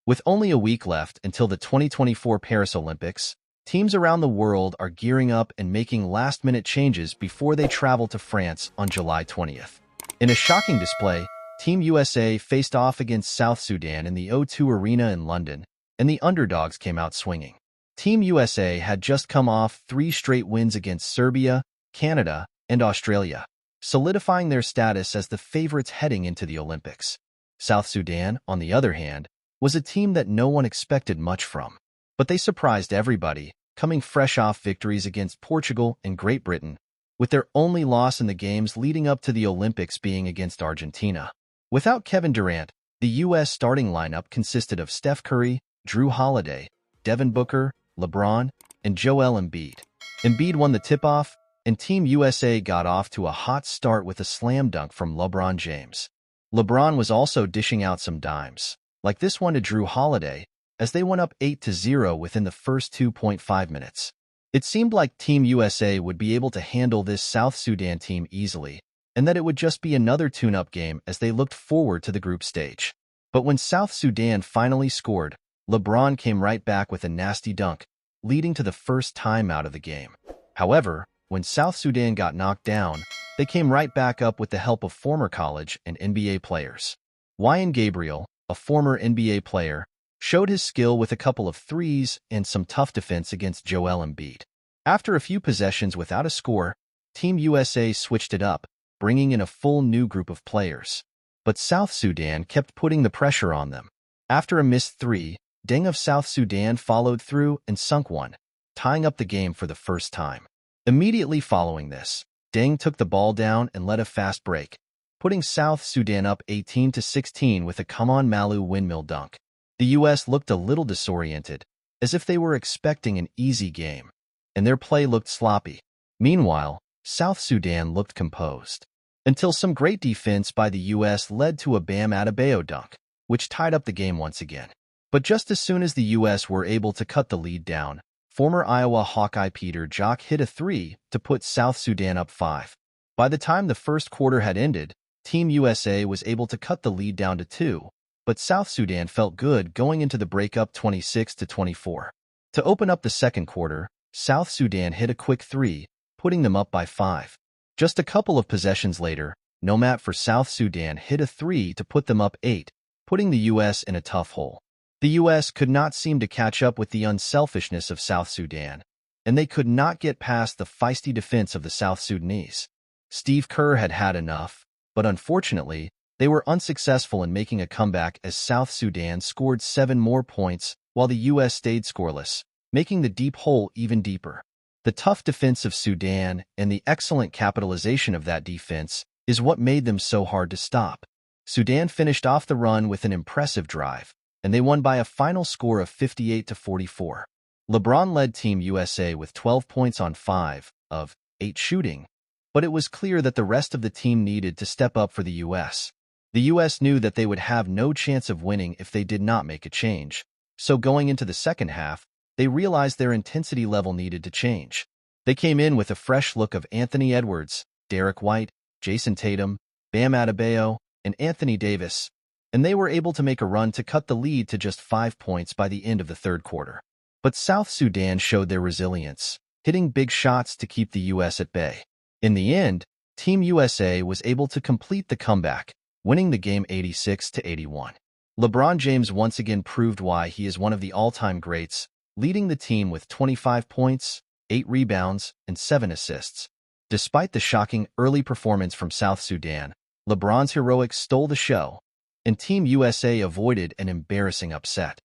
With only a week left until the 2024 Paris Olympics, teams around the world are gearing up and making last-minute changes before they travel to France on July 20th. In a shocking display, Team USA faced off against South Sudan in the O2 Arena in London, and the underdogs came out swinging. Team USA had just come off 3 straight wins against Serbia, Canada, and Australia, solidifying their status as the favorites heading into the Olympics. South Sudan, on the other hand, was a team that no one expected much from. But they surprised everybody, coming fresh off victories against Portugal and Great Britain, with their only loss in the games leading up to the Olympics being against Argentina. Without Kevin Durant, the U.S. starting lineup consisted of Steph Curry, Drew Holiday, Devin Booker, LeBron, and Joel Embiid. Embiid won the tip-off, and Team USA got off to a hot start with a slam dunk from LeBron James. LeBron was also dishing out some dimes, like this one to Drew Holiday, as they went up 8-0 within the first 2.5 minutes. It seemed like Team USA would be able to handle this South Sudan team easily, and that it would just be another tune-up game as they looked forward to the group stage. But when South Sudan finally scored, LeBron came right back with a nasty dunk, leading to the first timeout of the game. However, when South Sudan got knocked down, they came right back up with the help of former college and NBA players. Wyan Gabriel, a former NBA player, showed his skill with a couple of threes and some tough defense against Joel Embiid. After a few possessions without a score, Team USA switched it up, bringing in a full new group of players. But South Sudan kept putting the pressure on them. After a missed three, Deng of South Sudan followed through and sunk one, tying up the game for the first time. Immediately following this, Deng took the ball down and led a fast break, putting South Sudan up 18-16 with a come-on Malu windmill dunk. The U.S. looked a little disoriented, as if they were expecting an easy game, and their play looked sloppy. Meanwhile, South Sudan looked composed, until some great defense by the U.S. led to a Bam Adebayo dunk, which tied up the game once again. But just as soon as the U.S. were able to cut the lead down, former Iowa Hawkeye Peter Jok hit a three to put South Sudan up 5. By the time the first quarter had ended, Team USA was able to cut the lead down to 2, but South Sudan felt good going into the breakup 26-24. To open up the second quarter, South Sudan hit a quick 3, putting them up by 5. Just a couple of possessions later, Nomat for South Sudan hit a 3 to put them up 8, putting the U.S. in a tough hole. The U.S. could not seem to catch up with the unselfishness of South Sudan, and they could not get past the feisty defense of the South Sudanese. Steve Kerr had had enough, but unfortunately, they were unsuccessful in making a comeback as South Sudan scored 7 more points while the U.S. stayed scoreless, making the deep hole even deeper. The tough defense of Sudan and the excellent capitalization of that defense is what made them so hard to stop. Sudan finished off the run with an impressive drive, and they won by a final score of 58-44. LeBron led Team USA with 12 points on 5 of 8 shooting, but it was clear that the rest of the team needed to step up for the U.S. The U.S. knew that they would have no chance of winning if they did not make a change, so going into the second half, they realized their intensity level needed to change. They came in with a fresh look of Anthony Edwards, Derek White, Jason Tatum, Bam Adebayo, and Anthony Davis, and they were able to make a run to cut the lead to just 5 points by the end of the third quarter. But South Sudan showed their resilience, hitting big shots to keep the U.S. at bay. In the end, Team USA was able to complete the comeback, winning the game 86-81. LeBron James once again proved why he is one of the all-time greats, leading the team with 25 points, 8 rebounds, and 7 assists. Despite the shocking early performance from South Sudan, LeBron's heroics stole the show, and Team USA avoided an embarrassing upset.